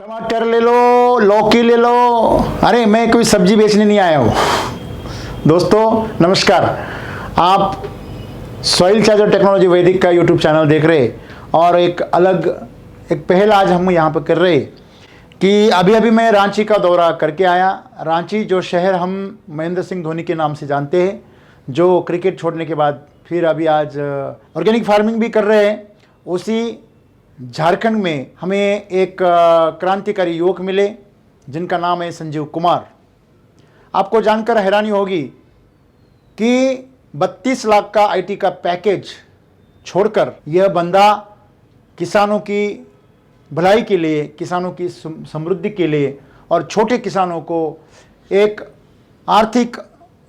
टमाटर ले लो, लौकी ले लो। अरे मैं कोई सब्जी बेचने नहीं आया हूँ। दोस्तों नमस्कार, आप सॉइल चार्जर टेक्नोलॉजी वैदिक का यूट्यूब चैनल देख रहे और एक पहल आज हम यहाँ पर कर रहे कि अभी मैं रांची का दौरा करके आया। रांची जो शहर हम महेंद्र सिंह धोनी के नाम से जानते हैं, जो क्रिकेट छोड़ने के बाद फिर अभी आज ऑर्गेनिक फार्मिंग भी कर रहे हैं। उसी झारखंड में हमें एक क्रांतिकारी युवक मिले जिनका नाम है संजीव कुमार। आपको जानकर हैरानी होगी कि 32 लाख का आईटी का पैकेज छोड़कर यह बंदा किसानों की भलाई के लिए, किसानों की समृद्धि के लिए और छोटे किसानों को एक आर्थिक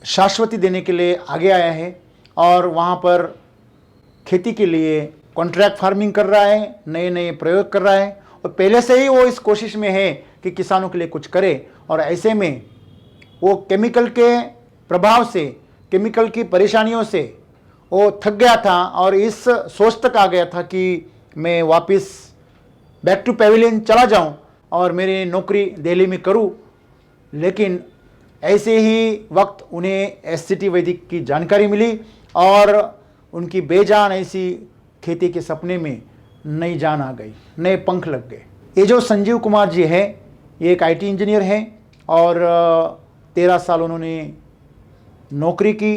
शाश्वती देने के लिए आगे आया है और वहाँ पर खेती के लिए कॉन्ट्रैक्ट फार्मिंग कर रहा है, नए नए प्रयोग कर रहा है और पहले से ही वो इस कोशिश में है कि किसानों के लिए कुछ करे। और ऐसे में वो केमिकल के प्रभाव से, केमिकल की परेशानियों से वो थक गया था और इस सोच तक आ गया था कि मैं वापस बैक टू पेविलियन चला जाऊं और मेरी नौकरी दिल्ली में करूं। लेकिन ऐसे ही वक्त उन्हें एससीटी वैदिक की जानकारी मिली और उनकी बेजान ऐसी खेती के सपने में नई जान आ गई, नए पंख लग गए। ये जो संजीव कुमार जी है, ये एक आईटी इंजीनियर हैं और 13 साल उन्होंने नौकरी की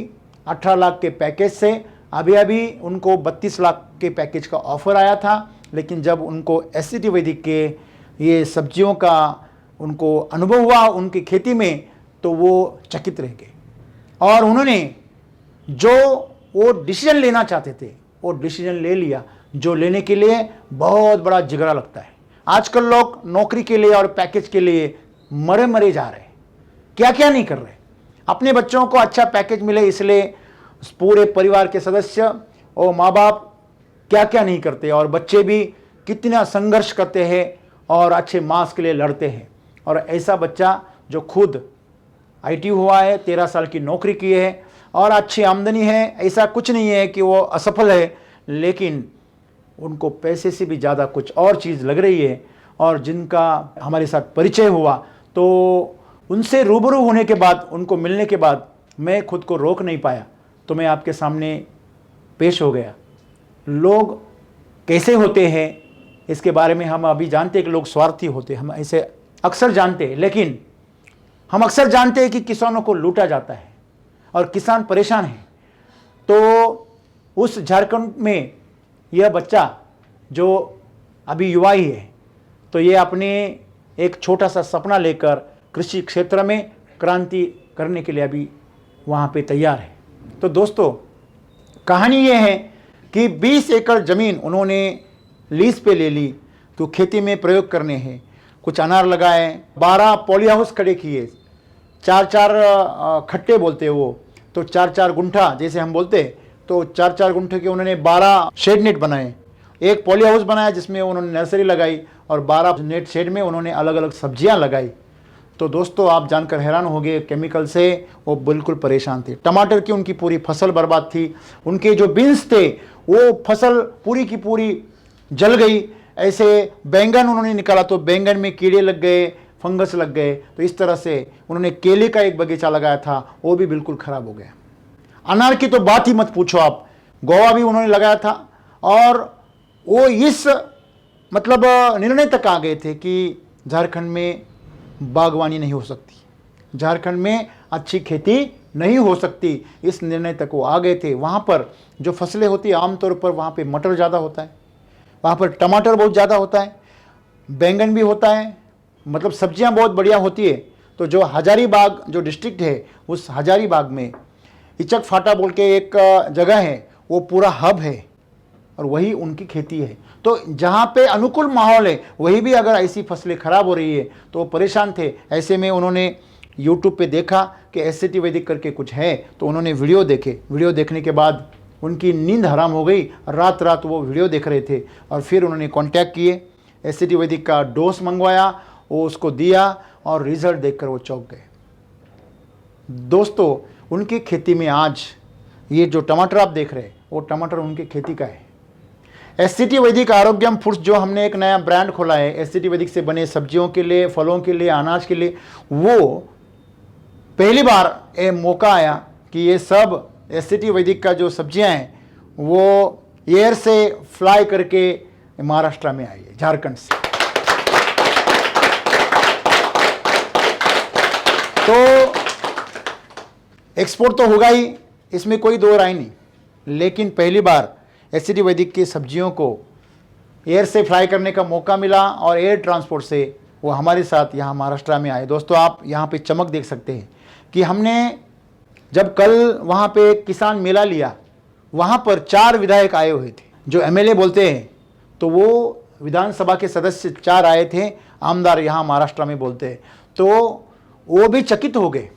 18 लाख के पैकेज से। अभी उनको 32 लाख के पैकेज का ऑफर आया था, लेकिन जब उनको एससीटी वैदिक के ये सब्जियों का उनको अनुभव हुआ उनकी खेती में, तो वो चकित रह गए और उन्होंने जो वो डिसीजन लेना चाहते थे वो डिसीजन ले लिया, जो लेने के लिए बहुत बड़ा जिगरा लगता है। आजकल लोग नौकरी के लिए और पैकेज के लिए मरे मरे जा रहे हैं, क्या क्या नहीं कर रहे। अपने बच्चों को अच्छा पैकेज मिले इसलिए पूरे परिवार के सदस्य और माँ बाप क्या क्या नहीं करते और बच्चे भी कितना संघर्ष करते हैं और अच्छे मार्क्स के लिए लड़ते हैं। और ऐसा बच्चा जो खुद आईटी हुआ है, 13 साल की नौकरी की है और अच्छी आमदनी है, ऐसा कुछ नहीं है कि वो असफल है, लेकिन उनको पैसे से भी ज़्यादा कुछ और चीज़ लग रही है। और जिनका हमारे साथ परिचय हुआ तो उनसे रूबरू होने के बाद, उनको मिलने के बाद मैं खुद को रोक नहीं पाया, तो मैं आपके सामने पेश हो गया। लोग कैसे होते हैं इसके बारे में हम अभी जानते हैं कि लोग स्वार्थी होते हैं, हम ऐसे अक्सर जानते हैं। लेकिन हम अक्सर जानते हैं कि किसानों को लूटा जाता है और किसान परेशान है। तो उस झारखंड में यह बच्चा जो अभी युवा ही है, तो ये अपने एक छोटा सा सपना लेकर कृषि क्षेत्र में क्रांति करने के लिए अभी वहाँ पे तैयार है। तो दोस्तों कहानी ये है कि 20 एकड़ ज़मीन उन्होंने लीज पे ले ली, तो खेती में प्रयोग करने हैं। कुछ अनार लगाए, 12 पॉली हाउस खड़े किए, 4-4 खट्टे बोलते हैं वो, तो 4-4 गुंठा जैसे हम बोलते, तो 4-4 गुंठे के उन्होंने 12 शेड नेट बनाए। एक पॉली हाउस बनाया जिसमें उन्होंने नर्सरी लगाई और 12 नेट शेड में उन्होंने अलग अलग सब्जियां लगाई। तो दोस्तों आप जानकर हैरान हो गए, केमिकल से वो बिल्कुल परेशान थे। टमाटर की उनकी पूरी फसल बर्बाद थी, उनके जो बीन्स थे वो फसल पूरी की पूरी जल गई। ऐसे बैंगन उन्होंने निकाला तो बैंगन में कीड़े लग गए, फंगस लग गए। तो इस तरह से उन्होंने केले का एक बगीचा लगाया था, वो भी बिल्कुल ख़राब हो गया। अनार की तो बात ही मत पूछो आप, गोवा भी उन्होंने लगाया था और वो इस मतलब निर्णय तक आ गए थे कि झारखंड में बागवानी नहीं हो सकती, झारखंड में अच्छी खेती नहीं हो सकती, इस निर्णय तक वो आ गए थे। वहाँ पर जो फसलें होती है आमतौर पर वहाँ पे मटर ज़्यादा होता है, वहाँ पर टमाटर बहुत ज़्यादा होता है, बैंगन भी होता है, मतलब सब्जियां बहुत बढ़िया होती है। तो जो हजारीबाग जो डिस्ट्रिक्ट है, उस हजारीबाग में इचक फाटा बोल के एक जगह है, वो पूरा हब है और वही उनकी खेती है। तो जहाँ पे अनुकूल माहौल है वही भी अगर ऐसी फसलें खराब हो रही है तो वो परेशान थे। ऐसे में उन्होंने यूट्यूब पे देखा कि एससीटी वैदिक करके कुछ है, तो उन्होंने वीडियो देखे। वीडियो देखने के बाद उनकी नींद हराम हो गई, रात रात वो वीडियो देख रहे थे और फिर उन्होंने कॉन्टैक्ट किए, एससीटी वैदिक का डोज मंगवाया, वो उसको दिया और रिजल्ट देखकर वो चौंक गए। दोस्तों उनकी खेती में आज ये जो टमाटर आप देख रहे हैं वो टमाटर उनकी खेती का है। SCT वैदिक आरोग्यम फूड्स जो हमने एक नया ब्रांड खोला है SCT वैदिक से बने सब्जियों के लिए, फलों के लिए, अनाज के लिए, वो पहली बार ये मौका आया कि ये सब SCT वैदिक का जो सब्जियां हैं वो एयर से फ्लाई करके महाराष्ट्र में आई है, झारखंड से। तो एक्सपोर्ट तो होगा ही, इसमें कोई दो राय नहीं, लेकिन पहली बार SCT वैदिक की सब्जियों को एयर से फ्लाई करने का मौका मिला और एयर ट्रांसपोर्ट से वो हमारे साथ यहाँ महाराष्ट्र में आए। दोस्तों आप यहाँ पे चमक देख सकते हैं कि हमने जब कल वहाँ पे किसान मेला लिया, वहाँ पर 4 विधायक आए हुए थे, जो MLA बोलते हैं, तो वो विधानसभा के सदस्य 4 आए थे, आमदार यहाँ महाराष्ट्र में बोलते हैं, तो वो भी चकित हो गए।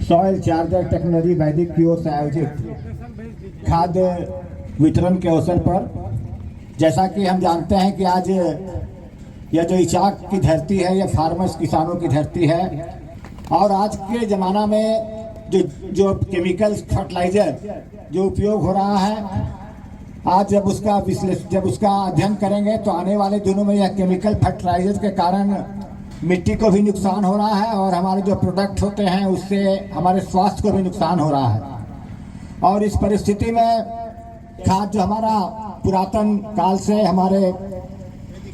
सॉइल चार्जर टेक्नोलॉजी वैदिक की ओर से आयोजित खाद्य वितरण के अवसर पर, जैसा कि हम जानते हैं कि आज यह जो इचाक की धरती है, यह फार्मर्स किसानों की धरती है, और आज के ज़माना में जो केमिकल्स फर्टिलाइजर जो उपयोग हो रहा है, आज जब उसका अध्ययन करेंगे तो आने वाले दिनों में यह केमिकल फर्टिलाइजर के कारण मिट्टी को भी नुकसान हो रहा है और हमारे जो प्रोडक्ट होते हैं उससे हमारे स्वास्थ्य को भी नुकसान हो रहा है। और इस परिस्थिति में खाद जो हमारा पुरातन काल से, हमारे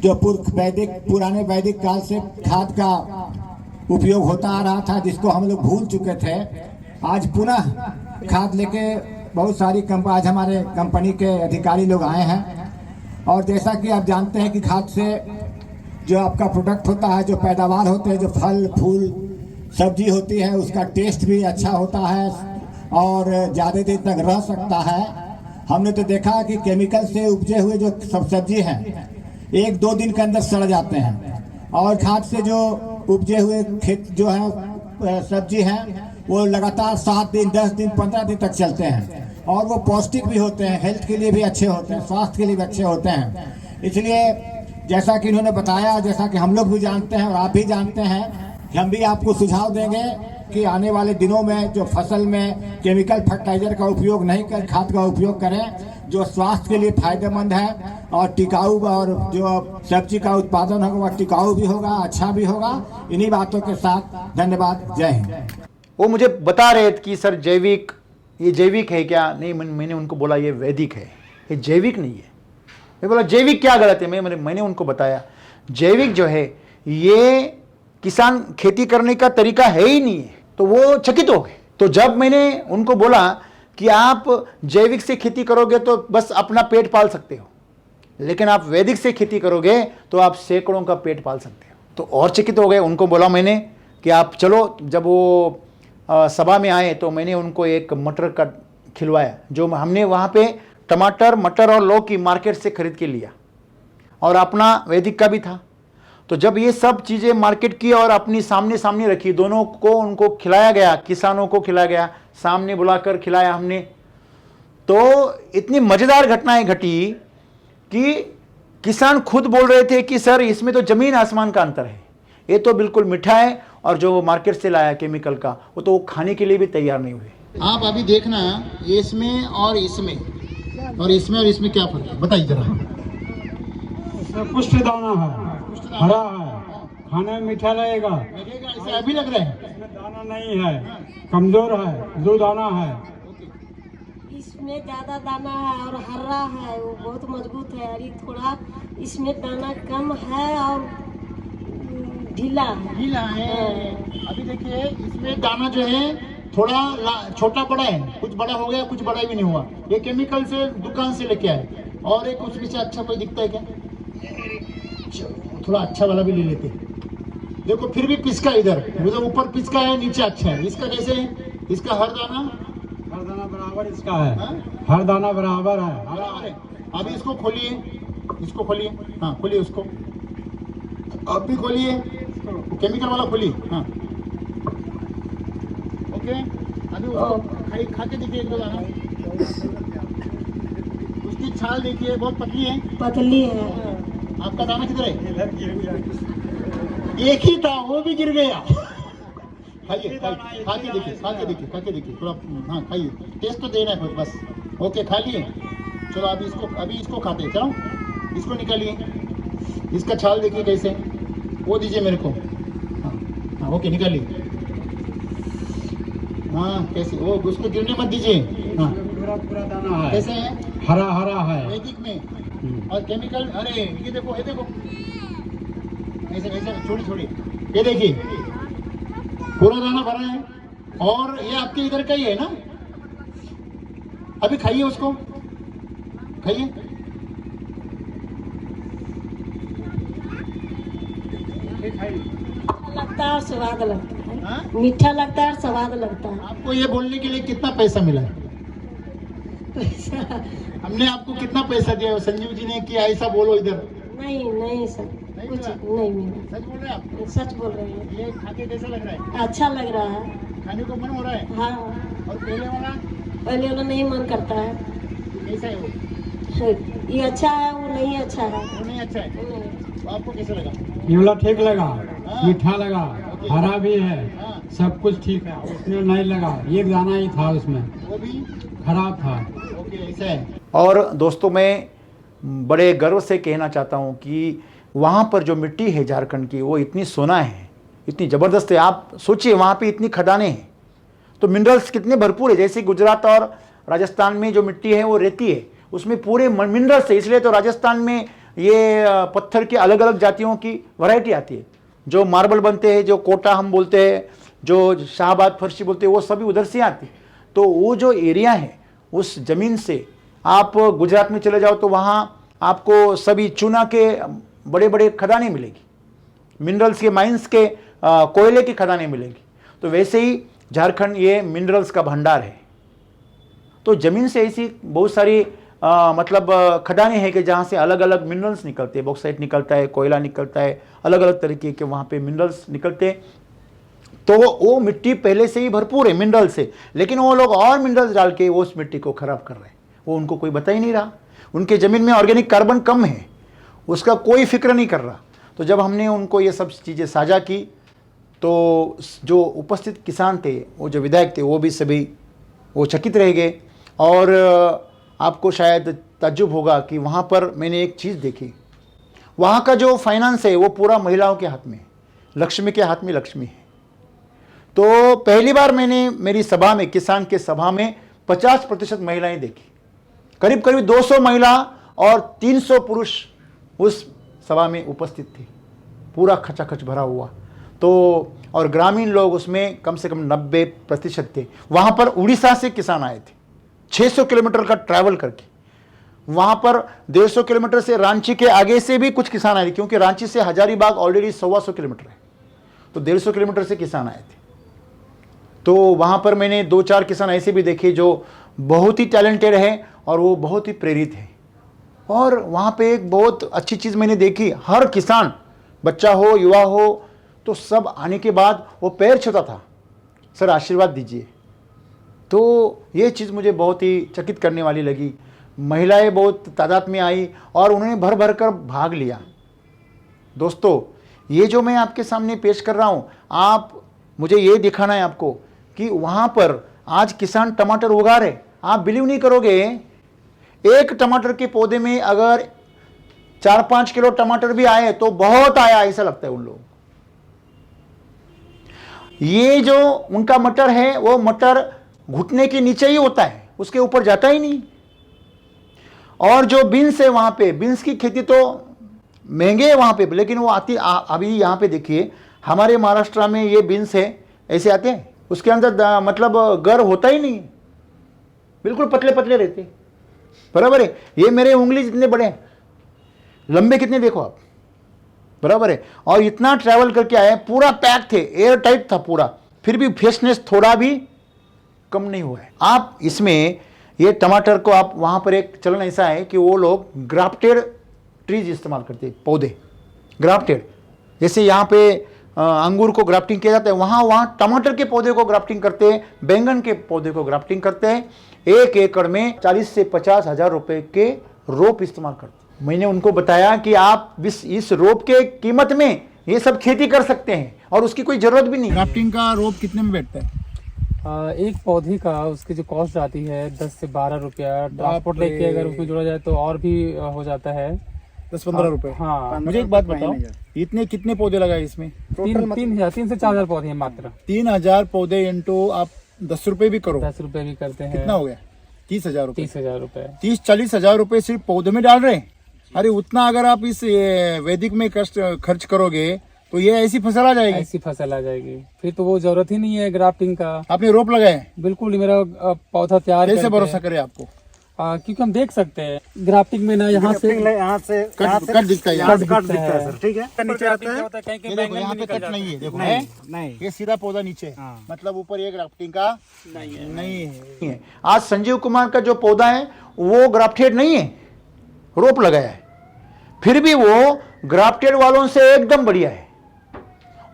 जो पुराने वैदिक काल से खाद का उपयोग होता आ रहा था, जिसको हम लोग भूल चुके थे, आज पुनः खाद लेके बहुत सारी आज हमारे कंपनी के अधिकारी लोग आए हैं। और जैसा कि आप जानते हैं कि खाद से जो आपका प्रोडक्ट होता है, जो पैदावार होते हैं, जो फल फूल सब्जी होती है, उसका टेस्ट भी अच्छा होता है और ज़्यादा दिन तक रह सकता है। हमने तो देखा कि केमिकल से उपजे हुए जो सब सब्जी हैं 1-2 दिन के अंदर सड़ जाते हैं, और खाद से जो उपजे हुए खेत जो है सब्जी हैं वो लगातार 7 दिन 10 दिन 15 दिन तक चलते हैं, और वो पौष्टिक भी होते हैं, हेल्थ के लिए भी अच्छे होते हैं, स्वास्थ्य के लिए भी अच्छे होते हैं। इसलिए जैसा कि इन्होंने बताया, जैसा कि हम लोग भी जानते हैं और आप भी जानते हैं, हम भी आपको सुझाव देंगे कि आने वाले दिनों में जो फसल में केमिकल फर्टिलाइजर का उपयोग नहीं कर, खाद का उपयोग करें, जो स्वास्थ्य के लिए फायदेमंद है और टिकाऊ, और जो सब्जी का उत्पादन होगा वह टिकाऊ भी होगा, अच्छा भी होगा। इन्हीं बातों के साथ धन्यवाद, जय हिंद। वो मुझे बता रहे थे कि सर जैविक, ये जैविक है क्या? नहीं, मैंने उनको बोला ये वैदिक है, ये जैविक नहीं है। मैं बोला जैविक क्या गलत है? मैंने उनको बताया जैविक जो है ये किसान खेती करने का तरीका है ही नहीं है। तो वो चकित हो गए। तो जब मैंने उनको बोला कि आप जैविक से खेती करोगे तो बस अपना पेट पाल सकते हो, लेकिन आप वैदिक से खेती करोगे तो आप सैकड़ों का पेट पाल सकते हो, तो और चकित हो गए। उनको बोला मैंने कि आप चलो, जब वो सभा में आए तो मैंने उनको एक मटर का खिलवाया, जो हमने वहाँ पे टमाटर, मटर और लौकी मार्केट से खरीद के लिया, और अपना वैदिक का भी था। तो जब ये सब चीज़ें मार्केट की और अपनी सामने रखी, दोनों को उनको खिलाया गया, किसानों को खिलाया गया, सामने बुलाकर खिलाया हमने, तो इतनी मज़ेदार घटनाएं घटी कि किसान खुद बोल रहे थे कि सर इसमें तो ज़मीन आसमान का अंतर है, ये तो बिल्कुल मीठा है, और जो वो मार्केट से लाया केमिकल का वो तो खाने के लिए भी तैयार नहीं हुए। आप अभी देखना ये इसमें और इसमें और इसमें और इसमें क्या फर्क है, बताइए जरा। इसमें पुष्ट दाना है, हरा है, खाने में मीठा लगेगा। ऐसा अभी लग रहा है, इसमें दाना नहीं है, कमजोर है, 2 दाना है। इसमें ज्यादा दाना है और हरा है, वो बहुत मजबूत है। और ये थोड़ा इसमें दाना कम है और ढीला है। अभी देखिए इसमें दाना जो है थोड़ा छोटा बड़ा है, कुछ बड़ा हो गया, कुछ बड़ा भी नहीं हुआ। ये केमिकल से दुकान से लेके आए। और एक उसमें से अच्छा कोई दिखता है क्या? थोड़ा अच्छा वाला भी ले लेते। देखो फिर भी पिसका, इधर ऊपर पिसका है, नीचे अच्छा है। इसका कैसे है? इसका हर दाना बराबर इसका है। हर दाना बराबर है। अभी इसको खोलिए, हाँ खोलिए उसको, अब भी खोलिए, केमिकल वाला खोलिए, हाँ ओके। अभी उसको खा के देखिए, एक दो दाना, उसकी छाल देखिए, बहुत पतली है। आपका दाना किधर है? एक ही था, वो भी गिर गया। खाइए, खा के देखिए थोड़ा, हाँ खाइए, टेस्ट तो देना है बस। ओके खा लिए, चलो अभी इसको खाते हैं, चलो। इसको निकालिए, इसका छाल देखिए कैसे, वो दीजिए मेरे को। हाँ हाँ ओके निकालिए। हाँ कैसे, वो उसको गिरने मत दीजिए। हाँ पूरा पूरा दाना है, कैसे है हरा हरा है। वैदिक में और केमिकल। अरे ये देखो ये देखो, ऐसे ऐसे छोड़ी छोड़ी, ये देखिए पूरा दाना भरा है। और ये आपके इधर का ही है ना? अभी खाइए उसको, खाइए। लगता है और स्वाद लगता है, हाँ? मीठा लगता है और स्वाद लगता है। आपको ये बोलने के लिए कितना पैसा मिला? पैसा हमने आपको कितना पैसा दिया? संजीव जी ने कि ऐसा बोलो इधर। नहीं नहीं सर, नहीं कुछ मिला? नहीं मिला। सच बोल रहे हैं आप? सच बोल रहे हैं। ये खा के कैसा लग रहा है? अच्छा लग रहा है। खाने को मन हो रहा है? हाँ, और पहले वाला पहले वाला नहीं मन करता है। कैसा है वो? ये अच्छा है, वो नहीं अच्छा है। वो नहीं अच्छा है। वो नहीं। तो आपको कैसा लगा? ये वाला ठीक लगा, हाँ। मीठा लगा, हरा भी है, हाँ। सब कुछ ठीक है। उसमें नहीं लगा, एक दाना ही था उसमें, वो भी खराब था। ओके ऐसा है। और दोस्तों मैं बड़े गर्व से कहना चाहता हूँ कि वहाँ पर जो मिट्टी है झारखंड की, वो इतनी सोना है, इतनी ज़बरदस्त है। आप सोचिए वहाँ पे इतनी खदानें हैं तो मिनरल्स कितने भरपूर है। जैसे गुजरात और राजस्थान में जो मिट्टी है वो रेती है, उसमें पूरे मिनरल्स है। इसलिए तो राजस्थान में ये पत्थर की अलग अलग जातियों की वैरायटी आती है। जो मार्बल बनते हैं, जो कोटा हम बोलते हैं, जो शाहबाद फर्शी बोलते हैं, वो सभी उधर से आती है। तो वो जो एरिया है उस ज़मीन से, आप गुजरात में चले जाओ तो वहाँ आपको सभी चूना के बड़े बड़े खदानें मिलेगी, मिनरल्स के माइंस के कोयले की खदानें मिलेंगी। तो वैसे ही झारखंड ये मिनरल्स का भंडार है। तो ज़मीन से ऐसी बहुत सारी मतलब खदानें हैं कि जहाँ से अलग अलग मिनरल्स निकलते हैं, बॉक्साइट निकलता है, कोयला निकलता है, अलग अलग तरीके के वहाँ पे मिनरल्स निकलते हैं। तो वो मिट्टी पहले से ही भरपूर है मिनरल से, लेकिन वो लोग और मिनरल्स डाल के वो उस मिट्टी को ख़राब कर रहे हैं। वो उनको कोई बता ही नहीं रहा। उनके ज़मीन में ऑर्गेनिक कार्बन कम है, उसका कोई फिक्र नहीं कर रहा। तो जब हमने उनको ये सब चीज़ें साझा की तो जो उपस्थित किसान थे, वो जो विधायक थे, वो भी सभी वो चकित रह गए। और आपको शायद ताज्जुब होगा कि वहाँ पर मैंने एक चीज़ देखी, वहाँ का जो फाइनेंस है वो पूरा महिलाओं के हाथ में है, लक्ष्मी के हाथ में लक्ष्मी है। तो पहली बार मैंने मेरी सभा में, किसान के सभा में 50% महिलाएं देखी। करीब करीब 200 महिला और 300 पुरुष उस सभा में उपस्थित थे, पूरा खचाखच भरा हुआ। तो और ग्रामीण लोग उसमें कम से कम 90% थे। वहाँ पर उड़ीसा से किसान आए थे, 600 किलोमीटर का ट्रैवल करके। वहाँ पर 150 किलोमीटर से रांची के आगे से भी कुछ किसान आए थे, क्योंकि रांची से हजारीबाग ऑलरेडी 125 किलोमीटर है, तो 150 किलोमीटर से किसान आए थे। तो वहाँ पर मैंने 2-4 किसान ऐसे भी देखे जो बहुत ही टैलेंटेड है और वो बहुत ही प्रेरित है। और वहाँ पे एक बहुत अच्छी चीज़ मैंने देखी, हर किसान, बच्चा हो युवा हो, तो सब आने के बाद वो पैर छूता था, सर आशीर्वाद दीजिए। तो ये चीज़ मुझे बहुत ही चकित करने वाली लगी। महिलाएं बहुत तादाद में आई और उन्होंने भर भर कर भाग लिया। दोस्तों ये जो मैं आपके सामने पेश कर रहा हूँ, आप मुझे ये दिखाना है आपको कि वहाँ पर आज किसान टमाटर उगा रहे। आप बिलीव नहीं करोगे, एक टमाटर के पौधे में अगर 4-5 किलो टमाटर भी आए तो बहुत आया ऐसा लगता है उन लोगों को। ये जो उनका मटर है वो मटर घुटने के नीचे ही होता है, उसके ऊपर जाता ही नहीं। और जो बीन्स है वहाँ पे, बीन्स की खेती तो महंगे है वहाँ पे, लेकिन वो आती अभी यहाँ पे देखिए हमारे महाराष्ट्र में ये बीन्स है ऐसे आते हैं, उसके अंदर मतलब गर होता ही नहीं, बिल्कुल पतले पतले रहते, बराबर है। ये मेरे उंगली जितने बड़े हैं, लंबे कितने देखो आप, बराबर है। और इतना ट्रैवल करके आए, पूरा पैक थे, एयर टाइट था पूरा, फिर भी फ्रेशनेस थोड़ा भी कम नहीं हुआ है। आप इसमें ये टमाटर को आप वहाँ पर एक चलन ऐसा है कि वो लोग ग्राफ्टेड ट्रीज इस्तेमाल करते हैं, पौधे ग्राफ्टेड। जैसे यहाँ पे अंगूर को ग्राफ्टिंग किया जाता है, वहाँ टमाटर के पौधे को ग्राफ्टिंग करते हैं, बैंगन के पौधे को ग्राफ्टिंग करते हैं। 1 एकड़ में 40 से 50 हज़ार रुपये के रोप इस्तेमाल करते हैं। मैंने उनको बताया कि आप इस रोप के कीमत में ये सब खेती कर सकते हैं और उसकी कोई ज़रूरत भी नहीं। ग्राफ्टिंग का रोप कितने में बैठता है? एक पौधे का उसकी जो कॉस्ट आती है 10 से 12 रुपया। ट्रांसपोर्ट लेके अगर उसको जोड़ा जाए तो और भी हो जाता है। 10-15 रुपए। हाँ। मुझे एक बात बताओ, इतने कितने पौधे लगाए इसमें? 3 से 4 हजार पौधे हैं मात्र। 3000 पौधे इंटू आप 10 रुपए भी करो, 10 रुपए भी करते हैं। कितना हो गया? 30,000 रुपए। 30,000 रुपए। 30-40 हजार रुपए सिर्फ पौधे में डाल रहे हैं। अरे उतना अगर आप इस वैदिक में कष्ट खर्च करोगे तो ये ऐसी फसल आ जाएगी। ऐसी फसल आ जाएगी, फिर तो वो जरूरत ही नहीं है ग्राफ्टिंग का। आपने रोप लगाए? बिल्कुल, मेरा पौधा तैयार कैसे करके भरोसा करे आपको? क्योंकि हम देख सकते हैं ग्राफ्टिंग में ना यहाँ से कट दिखता है, यहाँ से कट दिखता है। ठीक है, नीचे आता है कहीं ये देखो यहाँ पे कट नहीं है, देखो नहीं ये सीधा पौधा नीचे है, मतलब ऊपर ये ग्राफ्टिंग का नहीं है। आज संजीव कुमार का जो पौधा है वो ग्राफ्टेड नहीं है, रोप लगाया है, फिर भी वो ग्राफ्टेड वालों से एकदम बढ़िया है।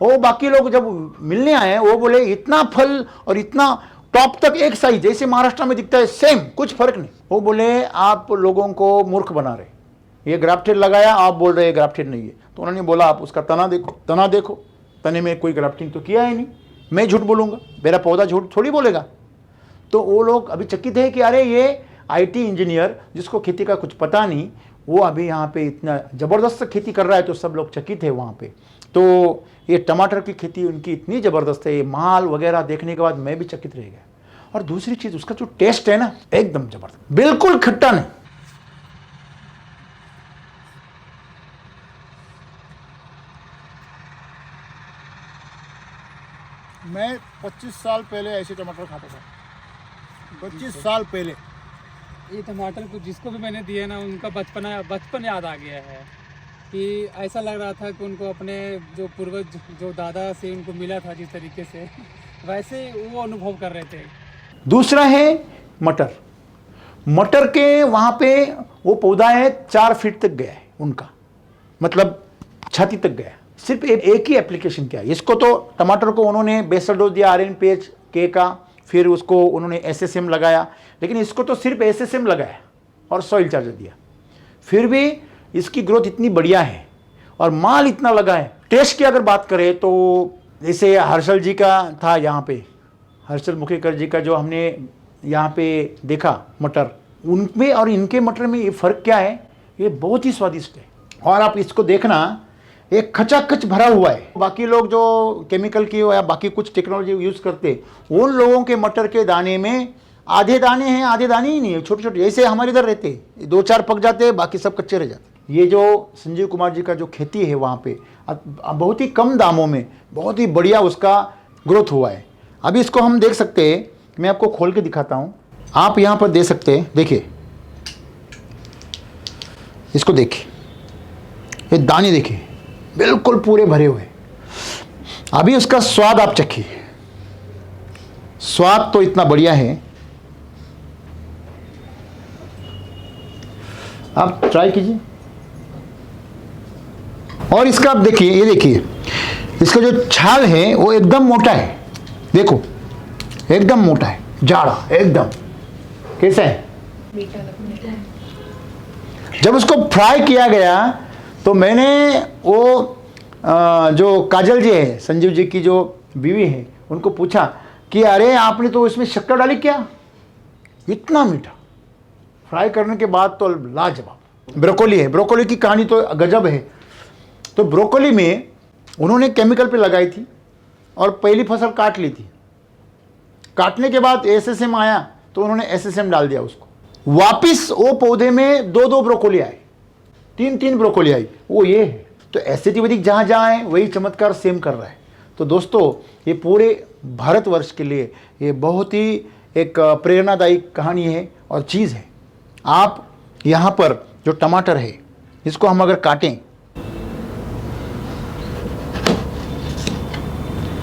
वो बाकी लोग जब मिलने आए वो बोले इतना फल और इतना टॉप तक एक साइज जैसे महाराष्ट्र में दिखता है, सेम, कुछ फर्क नहीं। वो बोले आप लोगों को मूर्ख बना रहे, ये ग्राफ्टेड लगाया, आप बोल रहे ग्राफ्टेड नहीं है। तो उन्होंने बोला आप उसका तना देखो, तना देखो, तने में कोई ग्राफ्टिंग तो किया ही नहीं। मैं झूठ बोलूंगा? मेरा पौधा झूठ थोड़ी बोलेगा। तो वो लोग अभी चकित है कि अरे ये IT इंजीनियर जिसको खेती का कुछ पता नहीं, वो अभी यहाँ पे इतना ज़बरदस्त खेती कर रहा है, तो सब लोग चकित है वहाँ पे। तो ये टमाटर की खेती उनकी इतनी ज़बरदस्त है, ये माल वगैरह देखने के बाद मैं भी चकित रह गया। और दूसरी चीज़, उसका जो टेस्ट है ना, एकदम ज़बरदस्त, बिल्कुल खट्टा नहीं। मैं 25 साल पहले ऐसे टमाटर खाता था, 25 साल पहले। ये टमाटर को जिसको भी मैंने दिया ना, उनका बचपन याद आ गया है कि ऐसा लग रहा था कि उनको अपने जो पूर्वज, जो दादा से उनको मिला था जिस तरीके से, वैसे वो अनुभव कर रहे थे। दूसरा है मटर। मटर के वहाँ पे वो पौधा है 4 फीट तक गया है उनका, मतलब छाती तक गया। सिर्फ एक ही एप्लीकेशन किया। इसको तो टमाटर को उन्होंने बेसल डोज दिया RNPH K का, फिर उसको उन्होंने SSM लगाया, लेकिन इसको तो सिर्फ SSM लगाया और सॉइल चार्जर दिया, फिर भी इसकी ग्रोथ इतनी बढ़िया है और माल इतना लगा है। टेस्ट की अगर बात करें तो जैसे हर्षल जी का था यहाँ पे, हर्षल मुखेकर जी का जो हमने यहाँ पे देखा मटर, उनमें और इनके मटर में ये फ़र्क क्या है, ये बहुत ही स्वादिष्ट है। और आप इसको देखना, एक खचाखच भरा हुआ है। बाकी लोग जो केमिकल की या बाकी कुछ टेक्नोलॉजी यूज़ करते, उन लोगों के मटर के दाने में आधे दाने हैं, आधे दाने ही नहीं है, छोटे छोटे, जैसे हमारे इधर रहते, 2-4 पक जाते, बाकी सब कच्चे रह जाते। ये जो संजीव कुमार जी का जो खेती है वहाँ पे बहुत ही कम दामों में बहुत ही बढ़िया उसका ग्रोथ हुआ है। अभी इसको हम देख सकते हैं, मैं आपको खोल के दिखाता हूँ, आप यहाँ पर दे सकते हैं, देखिए इसको, देखिए ये दाने देखिए बिल्कुल पूरे भरे हुए। अभी उसका स्वाद आप चखिए, स्वाद तो इतना बढ़िया है, आप ट्राई कीजिए। और इसका आप देखिए, ये देखिए इसका जो छाल है वो एकदम मोटा है, देखो एकदम मोटा है, जाड़ा एकदम। कैसा है? जब उसको फ्राई किया गया तो मैंने वो जो काजल जी है, संजीव जी की जो बीवी है, उनको पूछा कि अरे आपने तो इसमें शक्कर डाली क्या, इतना मीठा। फ्राई करने के बाद तो लाजवाब। ब्रोकोली है, ब्रोकोली की कहानी तो गजब है। तो ब्रोकोली में उन्होंने केमिकल पे लगाई थी और पहली फसल काट ली थी, काटने के बाद SSM आया तो उन्होंने SSM डाल दिया उसको, वापिस वो पौधे में 2-2 ब्रोकोली आए, 3-3 ब्रोकोली आई, वो ये है। तो एसएटी वैदिक जहाँ जहाँ है वही चमत्कार सेम कर रहा है। तो दोस्तों ये पूरे भारतवर्ष के लिए ये बहुत ही एक प्रेरणादायी कहानी है और चीज़ है। आप यहाँ पर जो टमाटर है इसको हम अगर काटें,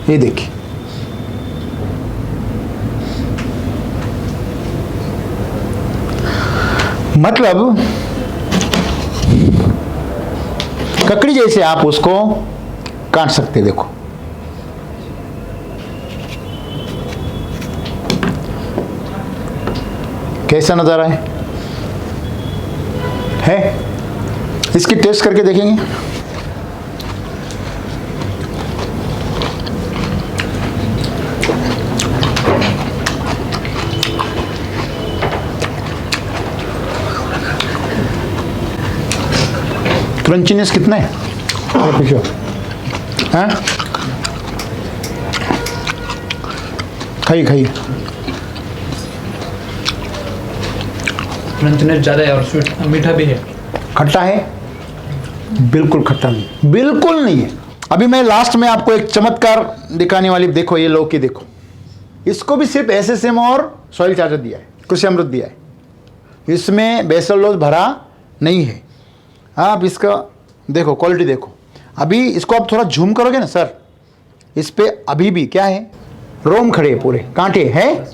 ये देखिए मतलब ककड़ी जैसे आप उसको काट सकते, देखो कैसा नज़ारा है? इसकी टेस्ट करके देखेंगे। क्रंचीनेस कितना है और पीछे हाँ खाइए खाइए। क्रंचनेस ज़्यादा है और स्वीट मीठा भी है। खट्टा है? बिल्कुल खट्टा नहीं, बिल्कुल नहीं है। अभी मैं लास्ट में आपको एक चमत्कार दिखाने वाली, देखो ये लौकी देखो, इसको भी सिर्फ एसएसएम और सॉइल चार्जर दिया है, कृषि अमृत दिया है, इसमें बेसोलोज भरा नहीं है। आप इसका देखो क्वालिटी देखो। अभी इसको आप थोड़ा झूम करोगे ना सर, इस पे अभी भी क्या है, रोम खड़े हैं, पूरे कांटे हैं,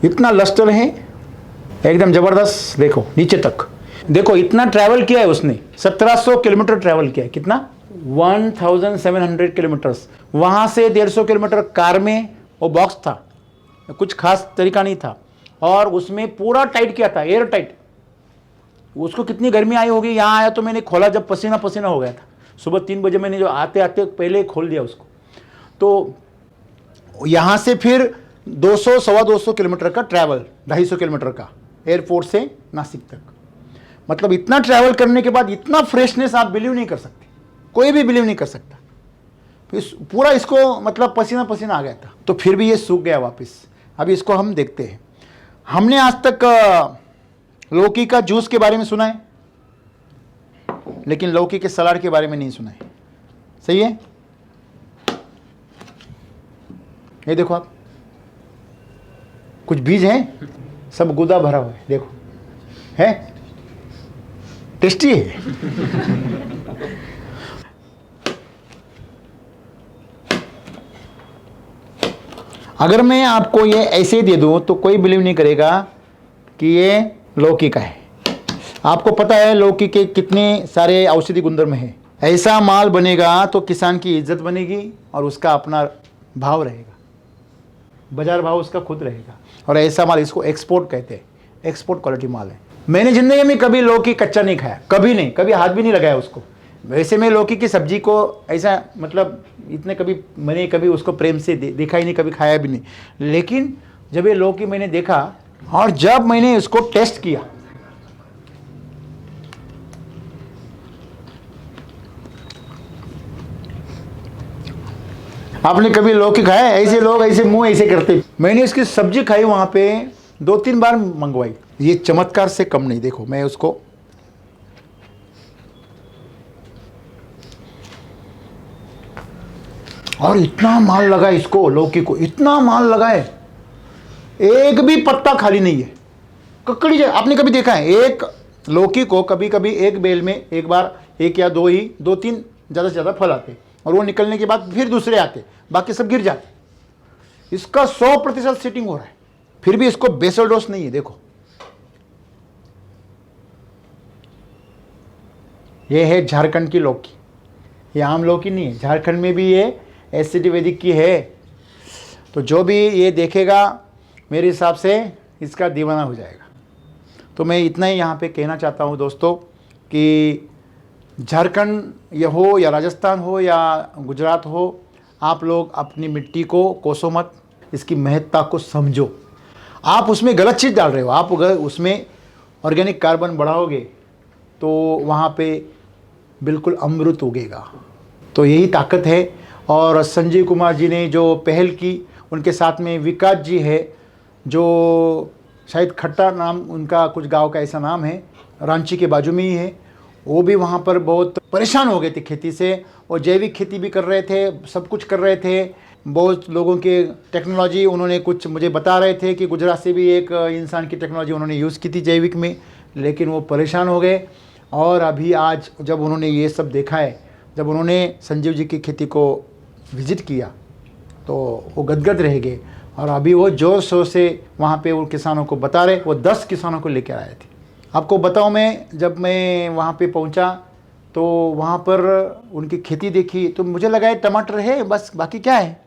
इतना लस्टर है एकदम जबरदस्त। देखो नीचे तक देखो, इतना ट्रैवल किया है उसने, 1700 किलोमीटर ट्रैवल किया है। कितना? 1700 किलोमीटर्स। वहाँ से 150 किलोमीटर कार में वो बॉक्स था, कुछ खास तरीका नहीं था, और उसमें पूरा टाइट किया था, एयर टाइट। उसको कितनी गर्मी आई होगी, यहाँ आया तो मैंने खोला जब पसीना पसीना हो गया था। सुबह 3 बजे मैंने जो आते आते पहले खोल दिया उसको। तो यहाँ से फिर 200 सवा 200 किलोमीटर का ट्रैवल, 250 किलोमीटर का एयरपोर्ट से नासिक तक। मतलब इतना ट्रैवल करने के बाद इतना फ्रेशनेस आप बिलीव नहीं कर सकते, कोई भी बिलीव नहीं कर सकता। पूरा इसको मतलब पसीना पसीना आ गया था, तो फिर भी ये सूख गया वापस। अभी इसको हम देखते हैं। हमने आज तक लौकी का जूस के बारे में सुना है, लेकिन लौकी के सलाद के बारे में नहीं सुना है। सही है? ये देखो आप, कुछ बीज हैं, सब गुदा भरा हुआ है, देखो है, टेस्टी है। अगर मैं आपको ये ऐसे ही दे दूं तो कोई बिलीव नहीं करेगा कि ये लौकी का है। आपको पता है लौकी के कितने सारे औषधि गुणधर्म हैं। ऐसा माल बनेगा तो किसान की इज्जत बनेगी और उसका अपना भाव रहेगा, बाजार भाव उसका खुद रहेगा। और ऐसा माल, इसको एक्सपोर्ट कहते हैं, एक्सपोर्ट क्वालिटी माल है। मैंने ज़िंदगी में कभी लौकी कच्चा नहीं खाया, कभी नहीं, कभी हाथ भी नहीं लगाया उसको। वैसे मैं लौकी की सब्जी को ऐसा मतलब इतने कभी मैंने कभी उसको प्रेम से देखा ही नहीं, कभी खाया भी नहीं। लेकिन जब ये लौकी मैंने देखा और जब मैंने इसको टेस्ट किया, आपने कभी लौकी खाया? ऐसे लोग ऐसे मुंह ऐसे करते। मैंने इसकी सब्जी खाई, वहां पे 2-3 बार मंगवाई, ये चमत्कार से कम नहीं। देखो मैं उसको और इतना माल लगा इसको, लौकी को इतना माल लगा है, एक भी पत्ता खाली नहीं है। ककड़ी जाए, आपने कभी देखा है एक लौकी को कभी कभी एक बेल में एक बार 1 या 2 ही 2-3 ज़्यादा से ज़्यादा फल आते, और वो निकलने के बाद फिर दूसरे आते, बाकी सब गिर जाते। इसका 100% सीटिंग हो रहा है, फिर भी इसको बेसल डोज नहीं है। देखो ये है झारखंड की लौकी, ये आम लौकी नहीं है, झारखंड में भी ये एसिडी वैदिक की है। तो जो भी ये देखेगा मेरे हिसाब से इसका दीवाना हो जाएगा। तो मैं इतना ही यहाँ पे कहना चाहता हूँ दोस्तों कि झारखंड ये हो या राजस्थान हो या गुजरात हो, आप लोग अपनी मिट्टी को कोसो मत, इसकी महत्ता को समझो। आप उसमें गलत चीज़ डाल रहे हो, आप अगर उसमें ऑर्गेनिक कार्बन बढ़ाओगे तो वहाँ पे बिल्कुल अमृत उगेगा। तो यही ताकत है। और संजीव कुमार जी ने जो पहल की, उनके साथ में विकास जी है, जो शायद खट्टा नाम उनका, कुछ गांव का ऐसा नाम है, रांची के बाजू में ही है। वो भी वहाँ पर बहुत परेशान हो गए थे खेती से, और जैविक खेती भी कर रहे थे, सब कुछ कर रहे थे। बहुत लोगों के टेक्नोलॉजी उन्होंने कुछ मुझे बता रहे थे कि गुजरात से भी एक इंसान की टेक्नोलॉजी उन्होंने यूज़ की थी जैविक में, लेकिन वो परेशान हो गए। और अभी आज जब उन्होंने ये सब देखा है, जब उन्होंने संजीव जी की खेती को विज़िट किया, तो वो गदगद रह गए। और अभी वो जोर शोर से वहाँ पे वो किसानों को बता रहे, वो 10 किसानों को लेकर आए थे। आपको बताऊँ, मैं जब मैं वहाँ पे पहुँचा तो वहाँ पर उनकी खेती देखी तो मुझे लगा ये टमाटर है बस, बाकी क्या है।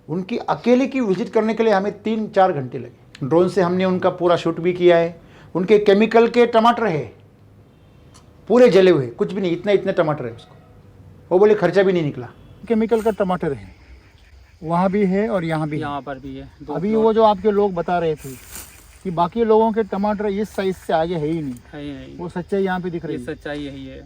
उनकी अकेले की विज़िट करने के लिए हमें 3-4 घंटे लगे। ड्रोन से हमने उनका पूरा शूट भी किया है। उनके केमिकल के टमाटर है, पूरे जले हुए, कुछ भी नहीं, इतने टमाटर है उसको। वो बोले खर्चा भी नहीं निकला। केमिकल का टमाटर है, वहाँ भी है और यहाँ भी, यहाँ पर भी है। अभी वो जो आपके लोग बता रहे थे कि बाकी लोगों के टमाटर इस साइज से आगे है ही नहीं, है ही नहीं। वो सच्चाई यहाँ पे दिख रही ये है। सच्चाई यही है।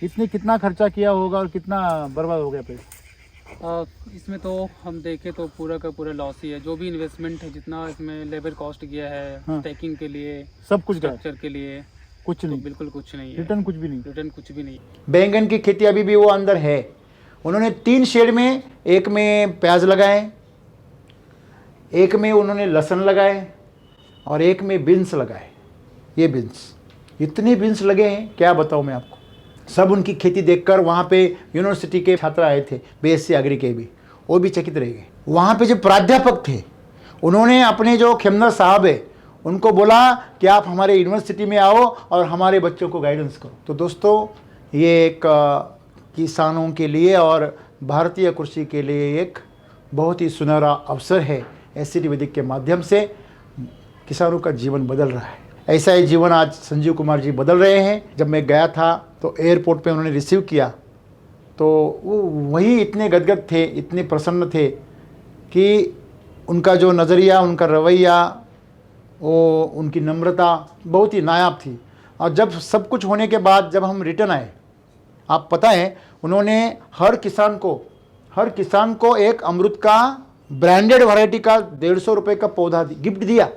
इसने कितना खर्चा किया होगा और कितना बर्बाद हो गया पैसा? इसमें तो हम देखें तो पूरा का पूरा लॉस ही है। जो भी इन्वेस्टमेंट है, जितना इसमें लेबर कॉस्ट गया है, हाँ। स्टैकिंग के लिए, सब कुछ गया, स्ट्रक्चर के लिए, कुछ तो नहीं, बिल्कुल कुछ नहीं है। रिटर्न कुछ भी नहीं। रिटर्न कुछ भी नहीं। बैंगन की खेती अभी भी वो अंदर है। उन्होंने 3 शेड में, एक में प्याज लगाए, एक में उन्होंने लहसुन लगाए और एक में बीन्स लगाए। ये बीन्स, इतने बीन्स लगे हैं क्या बताऊँ मैं आपको। सब उनकी खेती देखकर वहाँ पे यूनिवर्सिटी के छात्र आए थे, बीएससी एग्री के भी, वो भी चकित रह गए। वहाँ पे जो प्राध्यापक थे उन्होंने अपने जो खेमनर साहब है उनको बोला कि आप हमारे यूनिवर्सिटी में आओ और हमारे बच्चों को गाइडेंस करो। तो दोस्तों, ये एक किसानों के लिए और भारतीय कृषि के लिए एक बहुत ही सुनहरा अवसर है। एससीटी वैदिक के माध्यम से किसानों का जीवन बदल रहा है। ऐसा ही जीवन आज संजीव कुमार जी बदल रहे हैं। जब मैं गया था तो एयरपोर्ट पे उन्होंने रिसीव किया तो वो वही इतने गदगद थे, इतने प्रसन्न थे कि उनका जो नज़रिया, उनका रवैया, वो उनकी नम्रता बहुत ही नायाब थी। और जब सब कुछ होने के बाद जब हम रिटर्न आए, आप पता है उन्होंने हर किसान को एक अमृत का ब्रांडेड वैरायटी का 150 रुपये का पौधा गिफ्ट दिया,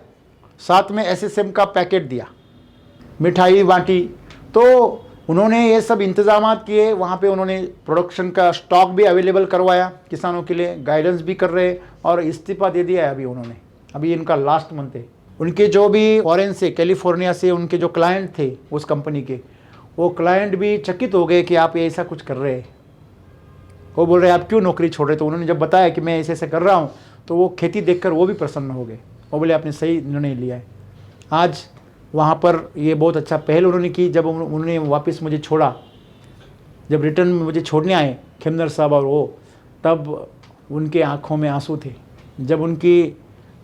साथ में एसएसएम का पैकेट दिया, मिठाई बांटी। तो उन्होंने ये सब इंतजामात किए। वहाँ पे उन्होंने प्रोडक्शन का स्टॉक भी अवेलेबल करवाया किसानों के लिए, गाइडेंस भी कर रहे और इस्तीफा दे दिया है अभी उन्होंने। अभी इनका लास्ट मंथ है। उनके जो भी फॉरेन से, कैलिफोर्निया से उनके जो क्लाइंट थे उस कंपनी के, वो क्लाइंट भी चकित हो गए कि आप ये ऐसा कुछ कर रहे हैं। वो बोल रहे आप क्यों नौकरी छोड़ रहे? तो उन्होंने जब बताया कि मैं ऐसे ऐसे कर रहा हूँ तो वो खेती देखकर वो भी प्रसन्न हो गए। वो बोले आपने सही निर्णय लिया है। आज वहाँ पर ये बहुत अच्छा पहल उन्होंने की। जब उन्होंने वापस मुझे छोड़ा, जब रिटर्न में मुझे छोड़ने आए खेमनर साहब और वो, तब उनके आँखों में आंसू थे। जब उनकी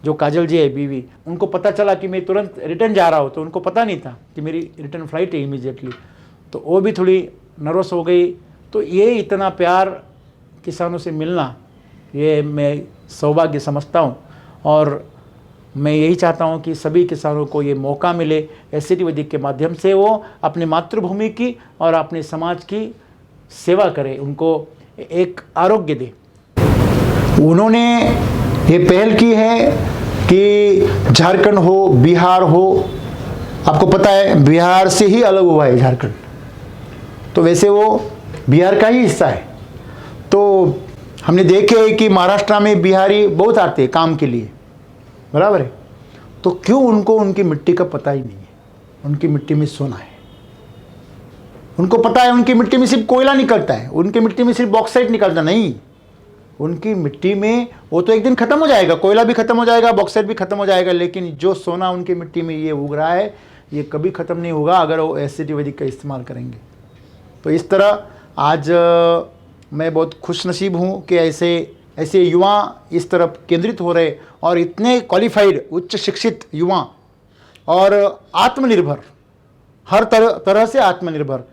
जो काजल जी है बीवी, उनको पता चला कि मैं तुरंत रिटर्न जा रहा हूँ, तो उनको पता नहीं था कि मेरी रिटर्न फ़्लाइट है इमीडिएटली, तो वो भी थोड़ी नर्वस हो गई। तो ये इतना प्यार किसानों से मिलना, ये मैं सौभाग्य समझता हूँ और मैं यही चाहता हूँ कि सभी किसानों को ये मौका मिले एससीटी वैदिक के माध्यम से वो अपने मातृभूमि की और अपने समाज की सेवा करें, उनको एक आरोग्य दे। उन्होंने ये पहल की है कि झारखंड हो, बिहार हो, आपको पता है बिहार से ही अलग हुआ है झारखंड, तो वैसे वो बिहार का ही हिस्सा है। तो हमने देखे है कि महाराष्ट्र में बिहारी बहुत आते हैं काम के लिए, बराबर है। तो क्यों उनको उनकी मिट्टी का पता ही नहीं है? उनकी मिट्टी में सोना है। उनको पता है उनकी मिट्टी में सिर्फ कोयला निकलता है, उनकी मिट्टी में सिर्फ बॉक्साइट निकलता नहीं। उनकी मिट्टी में वो तो एक दिन खत्म हो जाएगा, कोयला भी खत्म हो जाएगा, बॉक्साइट भी खत्म हो जाएगा, लेकिन जो सोना उनकी मिट्टी में ये उग रहा है ये कभी ख़त्म नहीं होगा अगर वो एससीटी वैदिक का इस्तेमाल करेंगे। तो इस तरह आज मैं बहुत खुशनसीब हूँ कि ऐसे युवा इस तरफ केंद्रित हो रहे और इतने क्वालिफाइड, उच्च शिक्षित युवा और आत्मनिर्भर, हर तरह से आत्मनिर्भर,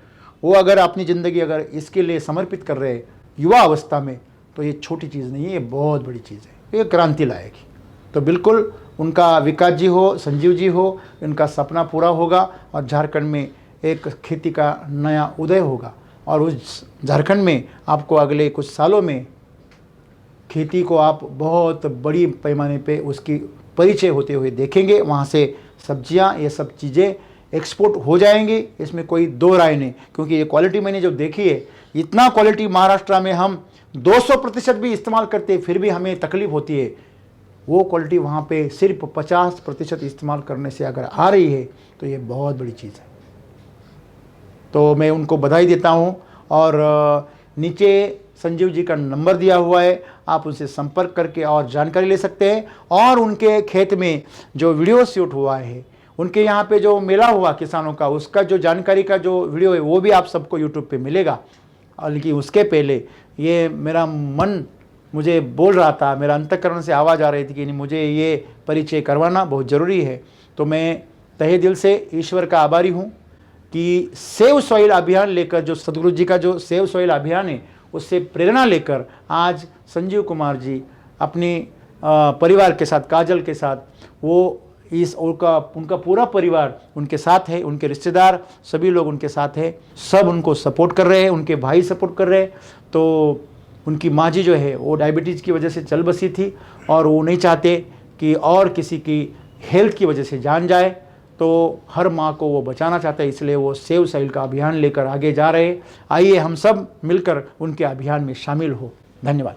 वो अगर अपनी ज़िंदगी अगर इसके लिए समर्पित कर रहे युवा अवस्था में, तो ये छोटी चीज़ नहीं है, ये बहुत बड़ी चीज़ है, ये क्रांति लाएगी। तो बिल्कुल उनका विकास जी हो, संजीव जी हो, इनका सपना पूरा होगा और झारखंड में एक खेती का नया उदय होगा और उस झारखंड में आपको अगले कुछ सालों में खेती को आप बहुत बड़ी पैमाने पे उसकी परिचय होते हुए देखेंगे। वहाँ से सब्जियाँ, ये सब चीज़ें एक्सपोर्ट हो जाएंगी, इसमें कोई दो राय नहीं। क्योंकि ये क्वालिटी मैंने जो देखी है, इतना क्वालिटी महाराष्ट्र में हम 200% भी इस्तेमाल करते हैं फिर भी हमें तकलीफ़ होती है, वो क्वालिटी वहाँ पे सिर्फ 50% इस्तेमाल करने से अगर आ रही है तो ये बहुत बड़ी चीज़ है। तो मैं उनको बधाई देता हूँ और नीचे संजीव जी का नंबर दिया हुआ है, आप उनसे संपर्क करके और जानकारी ले सकते हैं। और उनके खेत में जो वीडियो शूट हुआ है, उनके यहाँ पे जो मेला हुआ किसानों का, उसका जो जानकारी का जो वीडियो है वो भी आप सबको यूट्यूब पे मिलेगा। और लेकिन उसके पहले ये मेरा मन मुझे बोल रहा था, मेरा अंतःकरण से आवाज़ आ रही थी कि मुझे ये परिचय करवाना बहुत ज़रूरी है। तो मैं तहे दिल से ईश्वर का आभारी हूँ कि सेव सॉइल अभियान लेकर, जो सदगुरु जी का जो सेव सॉइल अभियान है, उससे प्रेरणा लेकर आज संजीव कुमार जी अपनी परिवार के साथ, काजल के साथ, वो उनका पूरा परिवार उनके साथ है, उनके रिश्तेदार सभी लोग उनके साथ है, सब उनको सपोर्ट कर रहे हैं, उनके भाई सपोर्ट कर रहे हैं। तो उनकी माँ जी जो है वो डायबिटीज़ की वजह से चल बसी थी और वो नहीं चाहते कि और किसी की हेल्थ की वजह से जान जाए, तो हर माँ को वो बचाना चाहता है, इसलिए वो सेव साहिल का अभियान लेकर आगे जा रहे हैं। आइए हम सब मिलकर उनके अभियान में शामिल हो। धन्यवाद।